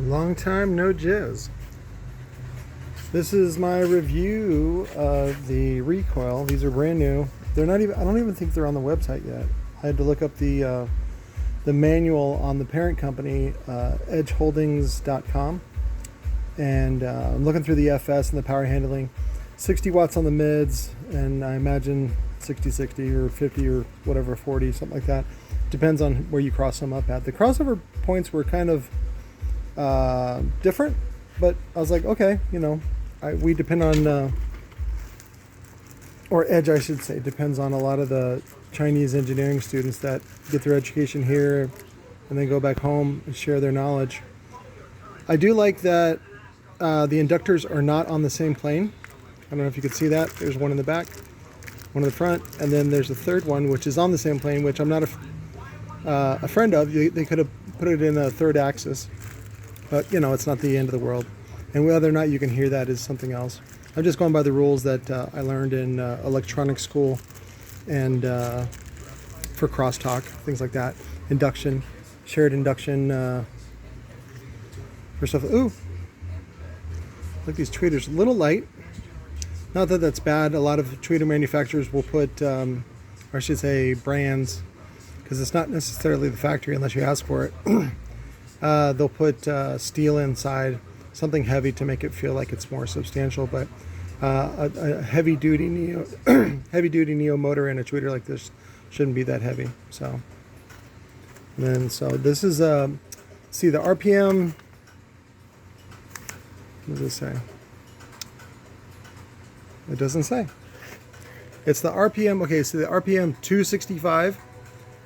Long time no jizz. This is my review of the Recoil. These are brand new. They're not even, I don't even think they're on the website yet. I had to look up the manual on the parent company, edgeholdings.com. And I'm looking through the FS and the power handling. 60 watts on the mids, and I imagine 60 or 50 or whatever, 40, something like that. Depends on where you cross them up at. The crossover points were kind of different, but I was like, okay, you know, we depend on, or Edge, I should say, depends on a lot of the Chinese engineering students that get their education here and then go back home and share their knowledge. I do like that the inductors are not on the same plane. I don't know if you could see that. There's one in the back, one in the front, and then there's a third one which is on the same plane, which I'm not a friend of. They could have put it in a third axis, but you know, it's not the end of the world. And whether or not you can hear that is something else. I'm just going by the rules that I learned in electronics school and for crosstalk, things like that. Induction, shared induction for stuff. Ooh, look, these tweeters a little light. Not that that's bad. A lot of tweeter manufacturers will put, or I should say brands, because it's not necessarily the factory unless you ask for it. They'll put steel inside, something heavy to make it feel like it's more substantial. But a heavy-duty Neo motor in a tweeter like this shouldn't be that heavy. So, and then this is see the RPM. What does it say? It doesn't say. It's the RPM. Okay, so the RPM265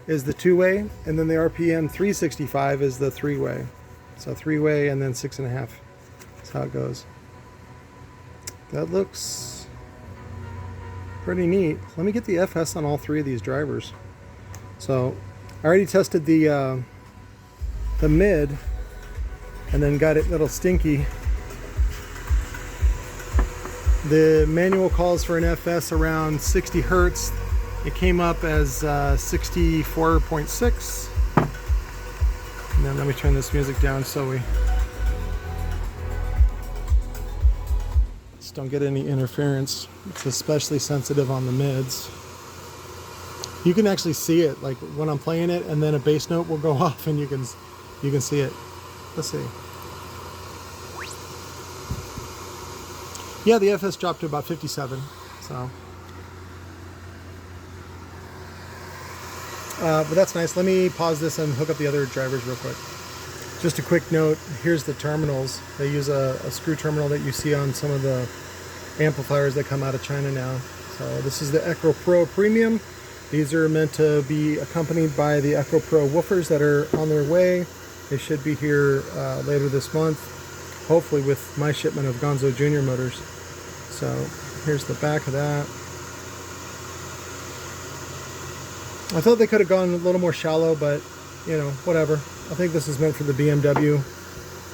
is the two-way, and then the RPM365 is the three-way. So three-way and then 6.5. That's how it goes. That looks pretty neat. Let me get the FS on all three of these drivers. So I already tested the mid, and then got it a little stinky. The manual calls for an FS around 60 Hertz. It came up as 64.6. And then let me turn this music down so we just don't get any interference. It's especially sensitive on the mids. You can actually see it, like when I'm playing it, and then a bass note will go off, and you can see it. Let's see. Yeah, the FS dropped to about 57, so. But that's nice. Let me pause this and hook up the other drivers real quick. Just a quick note, here's the terminals. They use a screw terminal that you see on some of the amplifiers that come out of China now. So this is the Echo Pro Premium. These are meant to be accompanied by the Echo Pro woofers that are on their way. They should be here later this month, hopefully with my shipment of GONZO Junior motors. So here's the back of that. I thought they could have gone a little more shallow, but you know, whatever. I think this is meant for the BMW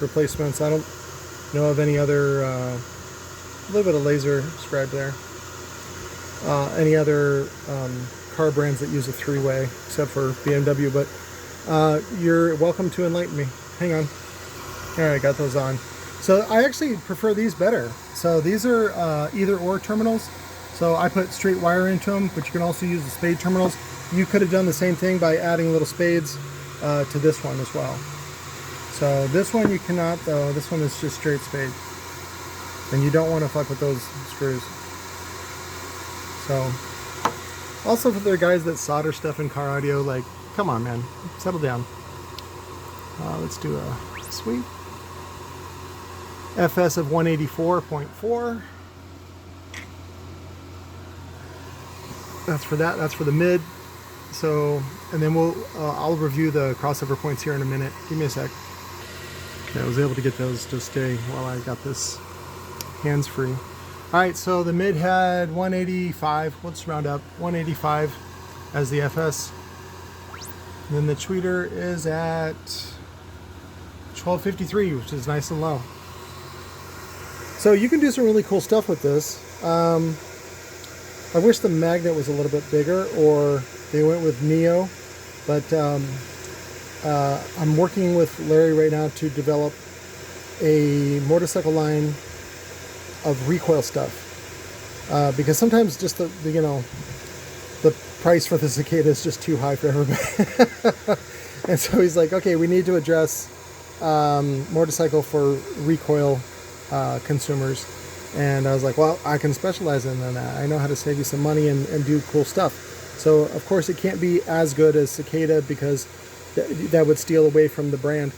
replacements. I don't know of any other, a little bit of laser scribe there. Any other car brands that use a three-way, except for BMW, but you're welcome to enlighten me. Hang on. All right, got those on. So I actually prefer these better. So these are either or terminals. So I put straight wire into them, but you can also use the spade terminals. You could have done the same thing by adding little spades to this one as well. So this one you cannot though. This one is just straight spade. And you don't want to fuck with those screws. So also for the guys that solder stuff in car audio, like, come on man, settle down. Let's do a sweep. FS of 184.4. That's for that. That's for the mid. So, and then I'll review the crossover points here in a minute. Give me a sec. Okay, I was able to get those to stay while I got this hands-free. All right, so the mid had 185. Let's round up 185 as the FS. And then the tweeter is at 1253, which is nice and low. So you can do some really cool stuff with this. I wish the magnet was a little bit bigger, or they went with Neo, but I'm working with Larry right now to develop a motorcycle line of Recoil stuff, because sometimes just the the price for the Cicada is just too high for everybody. And so he's like, okay, we need to address motorcycle for Recoil consumers. And I was like, well, I can specialize in that. I know how to save you some money and do cool stuff. So of course it can't be as good as Cicada, because that would steal away from the brand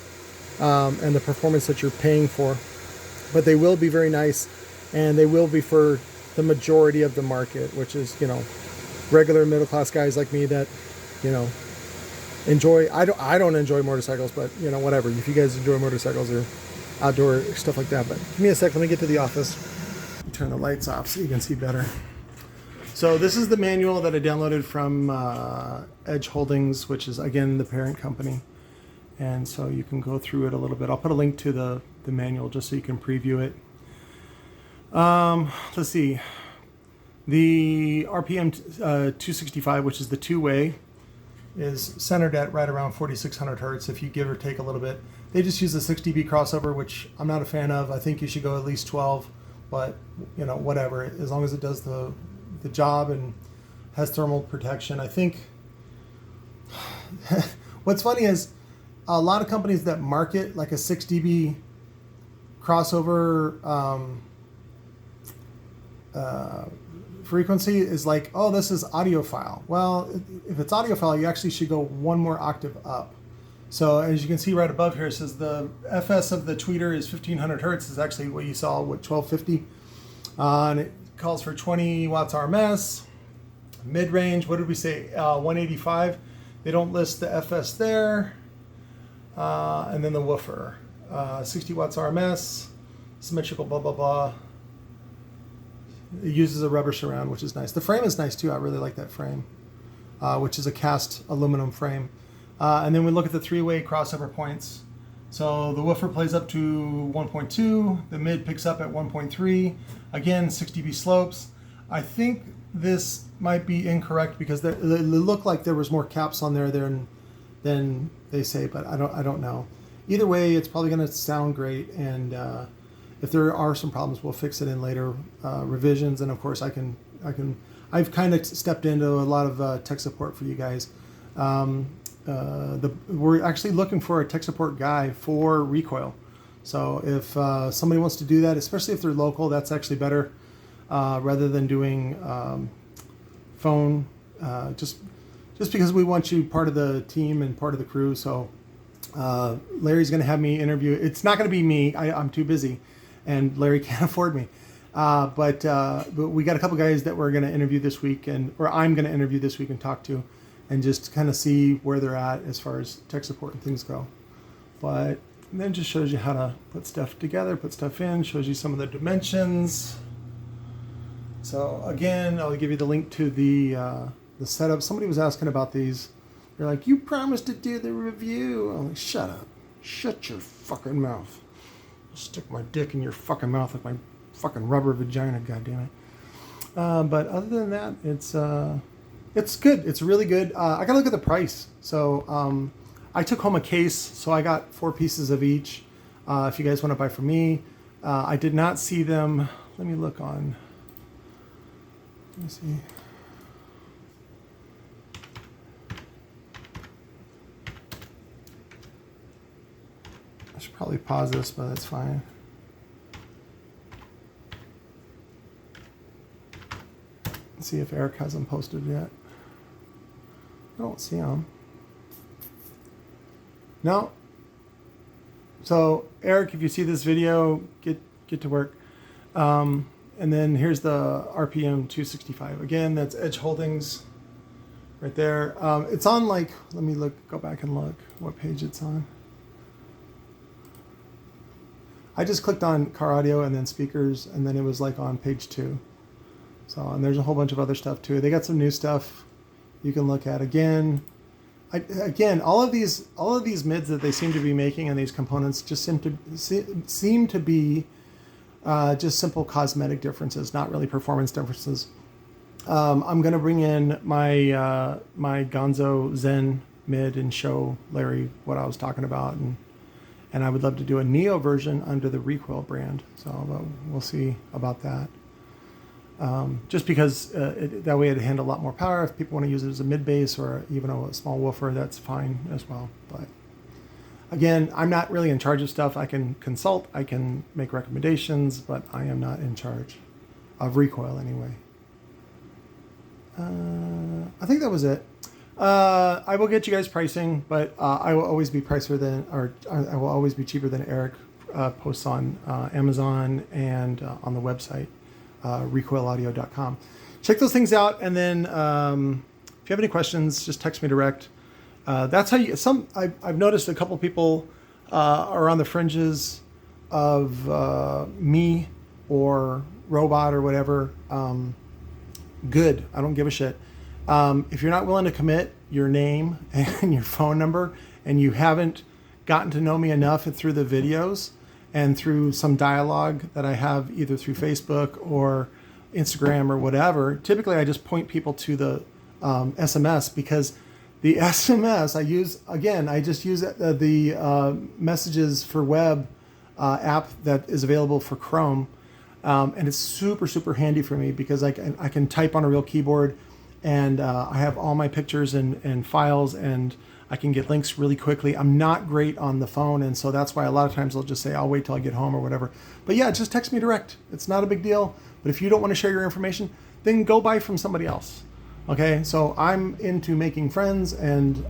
and the performance that you're paying for. But they will be very nice, and they will be for the majority of the market, which is, regular middle class guys like me that, enjoy. I don't enjoy motorcycles, but whatever. If you guys enjoy motorcycles or outdoor stuff like that. But give me a sec. Let me get to the office. Turn the lights off so you can see better. So this is the manual that I downloaded from Edge Holdings, which is again the parent company. And so you can go through it a little bit. I'll put a link to the manual just so you can preview it. Let's see. The RPM265, which is the two-way, is centered at right around 4,600 hertz if you give or take a little bit. They just use a 6 dB crossover, which I'm not a fan of. I think you should go at least 12, but whatever, as long as it does the job and has thermal protection. I think what's funny is a lot of companies that market like a 6 dB crossover frequency is like, oh, this is audiophile. Well, if it's audiophile, you actually should go one more octave up. So as you can see right above here, it says the FS of the tweeter is 1500 hertz. Is actually what you saw with 1250. And it calls for 20 watts RMS. Mid-range, what did we say? 185. They don't list the FS there. And then the woofer. 60 watts RMS. Symmetrical, blah, blah, blah. It uses a rubber surround, which is nice. The frame is nice too. I really like that frame, which is a cast aluminum frame. And then we look at the three-way crossover points. So the woofer plays up to 1.2. The mid picks up at 1.3. Again, 6 dB slopes. I think this might be incorrect because they look like there was more caps on there than they say, but I don't know. Either way, it's probably going to sound great, and if there are some problems, we'll fix it in later revisions. And of course, I've kind of stepped into a lot of tech support for you guys. We're actually looking for a tech support guy for Recoil. So if somebody wants to do that, especially if they're local, that's actually better rather than doing phone. Just because we want you part of the team and part of the crew. So Larry's going to have me interview. It's not going to be me. I'm too busy. And Larry can't afford me. But we got a couple guys that we're going to interview this week, or I'm going to interview this week and talk to, and just kind of see where they're at as far as tech support and things go. But then just shows you how to put stuff together, put stuff in, shows you some of the dimensions. So again, I'll give you the link to the setup. Somebody was asking about these. They're like, you promised to do the review. I'm like, shut up. Shut your fucking mouth. I'll stick my dick in your fucking mouth with my fucking rubber vagina, goddammit. But other than that, it's good. It's really good. I gotta look at the price. So I took home a case, so I got 4 pieces of each. If you guys want to buy from me, I did not see them. Let me look on. Let me see. I should probably pause this, but that's fine. Let's see if Eric hasn't posted yet. I don't see him. No. So Eric, if you see this video, get to work. And then here's the RPM265. Again, that's Edge Holdings right there. It's on like, let me go back and look what page it's on. I just clicked on car audio and then speakers, and then it was like on page 2. So, and there's a whole bunch of other stuff too. They got some new stuff you can look at. Again, all of these mids that they seem to be making and these components just seem to be just simple cosmetic differences, not really performance differences. I'm gonna bring in my my GONZO Zen mid and show Larry what I was talking about, and I would love to do a Neo version under the Recoil brand. So we'll see about that. Just because that way it'd handle a lot more power. If people want to use it as a mid bass or even a small woofer, that's fine as well. But again, I'm not really in charge of stuff. I can consult, I can make recommendations, but I am not in charge of Recoil anyway. I think that was it. I will get you guys pricing, but I will always be pricier than, or I will always be cheaper than Eric posts on Amazon and on the website, recoilaudio.com. Check those things out, and then if you have any questions, just text me direct. That's how you. I've noticed a couple people are on the fringes of me or robot or whatever. Good. I don't give a shit. If you're not willing to commit your name and your phone number, and you haven't gotten to know me enough through the videos and through some dialogue that I have either through Facebook or Instagram or whatever, typically I just point people to the SMS, because the SMS I just use the Messages for Web app that is available for Chrome. And it's super, super handy for me because I can type on a real keyboard, and I have all my pictures and files, and I can get links really quickly. I'm not great on the phone, and so that's why a lot of times I'll just say, I'll wait till I get home or whatever. But yeah, just text me direct. It's not a big deal. But if you don't want to share your information, then go buy from somebody else. Okay, so I'm into making friends and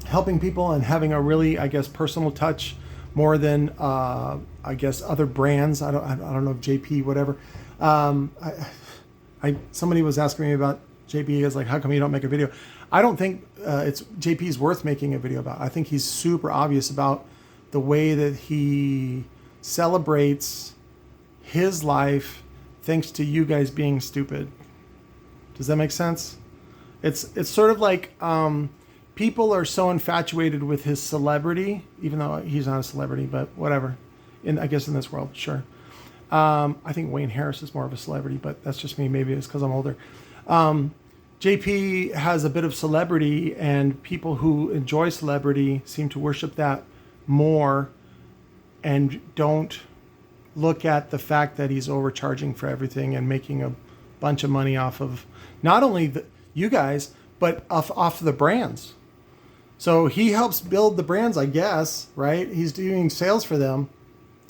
helping people and having a really, I guess, personal touch more than I guess other brands. I don't know if JP, whatever. Somebody was asking me about JP. He was like, how come you don't make a video? I don't think it's JP's worth making a video about. I think he's super obvious about the way that he celebrates his life thanks to you guys being stupid. Does that make sense? It's sort of like people are so infatuated with his celebrity, even though he's not a celebrity, but whatever. I guess in this world, sure. I think Wayne Harris is more of a celebrity, but that's just me. Maybe it's because I'm older. JP has a bit of celebrity, and people who enjoy celebrity seem to worship that more and don't look at the fact that he's overcharging for everything and making a bunch of money off of not only you guys, but off the brands. So he helps build the brands, I guess, right? He's doing sales for them.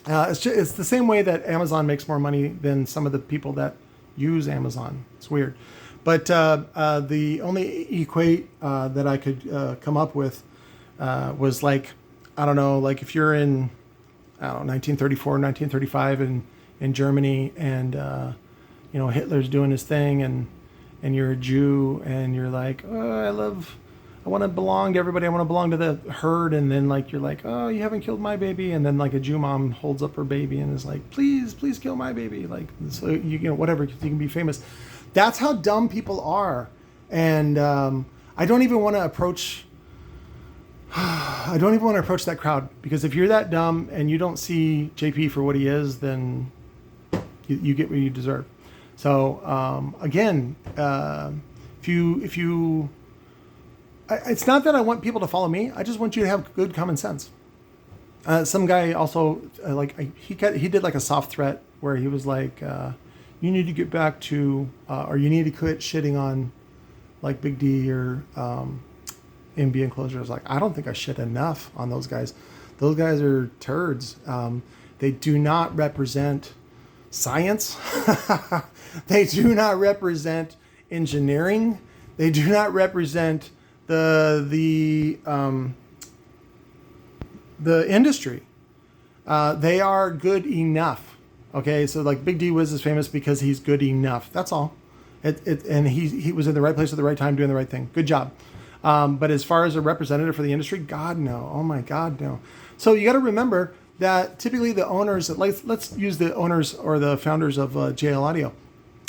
It's the same way that Amazon makes more money than some of the people that use Amazon. It's weird. But the only equate that I could come up with was like, I don't know, like if you're in, I don't know, 1934, 1935 in Germany, and you know, Hitler's doing his thing, and you're a Jew, and you're like, oh, I want to belong to everybody. I want to belong to the herd. And then like, you're like, oh, you haven't killed my baby. And then like a Jew mom holds up her baby and is like, please kill my baby. Like, so you know, whatever, you can be famous. That's how dumb people are. And I don't even want to approach that crowd, because if you're that dumb and you don't see JP for what he is, then you get what you deserve. So again, if you it's not that I want people to follow me. I just want you to have good common sense. Some guy also he did like a soft threat where he was like, you need to get back to, or you need to quit shitting on like Big D or MB Enclosure. I was like, I don't think I shit enough on those guys. Those guys are turds. They do not represent science. They do not represent engineering. They do not represent the industry. They are good enough. Okay, so like Big D Wiz is famous because he's good enough. That's all. And he was in the right place at the right time doing the right thing. Good job. But as far as a representative for the industry, God no. Oh my God no. So you got to remember that typically the owners, let's use the owners or the founders of JL Audio.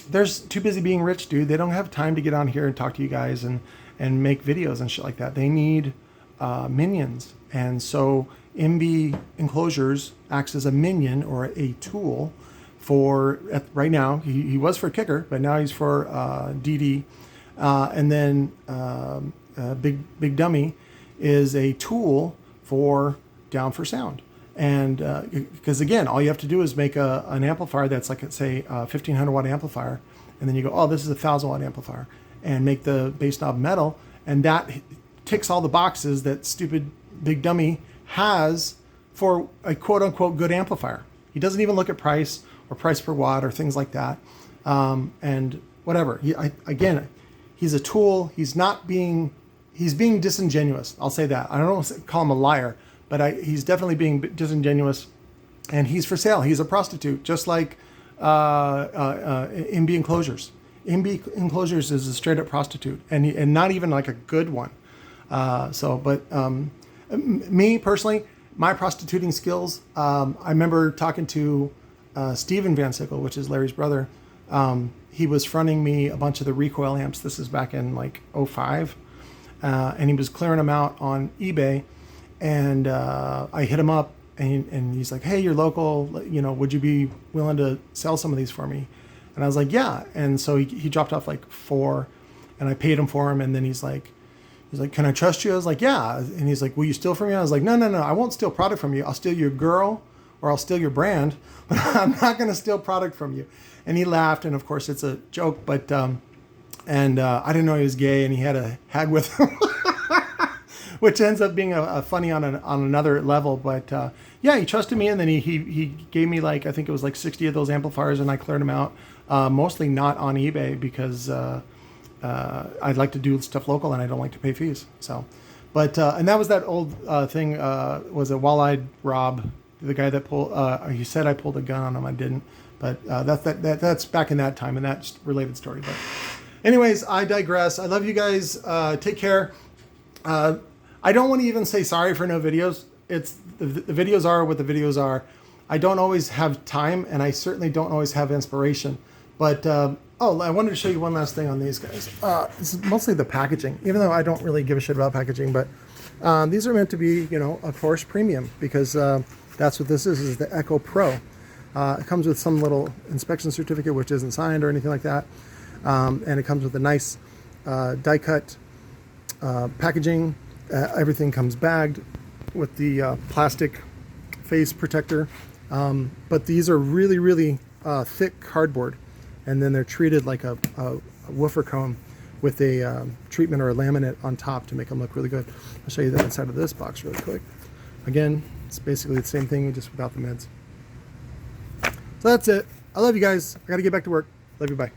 They're too busy being rich, dude. They don't have time to get on here and talk to you guys and make videos and shit like that. They need minions. And so MB Enclosures acts as a minion or a tool for, right now, he was for Kicker, but now he's for DD. And then Big Dummy is a tool for down for sound. And because again, all you have to do is make an amplifier that's like, say, a 1500 watt amplifier, and then you go, oh, this is a 1000 watt amplifier, and make the bass knob metal, and that ticks all the boxes that stupid big dummy has for a quote unquote good amplifier. He doesn't even look at price or price per watt or things like that. And whatever. Again, he's a tool. He's being disingenuous. I'll say that. I don't want to call him a liar, but he's definitely being disingenuous, and he's for sale. He's a prostitute, just like MB Enclosures. MB Enclosures is a straight up prostitute, and not even like a good one. Me personally, my prostituting skills, I remember talking to Steven Van Sickle, which is Larry's brother. He was fronting me a bunch of the Recoil amps. This is back in like 05. And he was clearing them out on eBay. And I hit him up, and he's like, hey, you're local, would you be willing to sell some of these for me? And I was like, yeah. And so he dropped off like 4, and I paid him for them. And then he's like, can I trust you? I was like, yeah. And he's like, will you steal from me? I was like, no, I won't steal product from you. I'll steal your girl, or I'll steal your brand, but I'm not going to steal product from you. And he laughed. And of course it's a joke, but, I didn't know he was gay, and he had a hag with him, which ends up being a funny on another level. But, yeah, he trusted me. And then he gave me like, I think it was like 60 of those amplifiers, and I cleared them out, mostly not on eBay, because, I'd like to do stuff local, and I don't like to pay fees. So, but and that was that old thing. Was it Wall-Eyed Rob, the guy that pulled? He said I pulled a gun on him. I didn't. But that's back in that time, and that's related story. But, anyways, I digress. I love you guys. Take care. I don't want to even say sorry for no videos. It's the videos are what the videos are. I don't always have time, and I certainly don't always have inspiration. But I wanted to show you one last thing on these guys. This is mostly the packaging, even though I don't really give a shit about packaging. But these are meant to be, of course, premium, because that's what this is the Echo Pro. It comes with some little inspection certificate, which isn't signed or anything like that. And it comes with a nice die-cut packaging. Everything comes bagged with the plastic face protector. But these are really, really thick cardboard. And then they're treated like a woofer cone with a treatment or a laminate on top to make them look really good. I'll show you that inside of this box really quick. Again, it's basically the same thing, just without the mids. So that's it. I love you guys. I got to get back to work. Love you. Bye.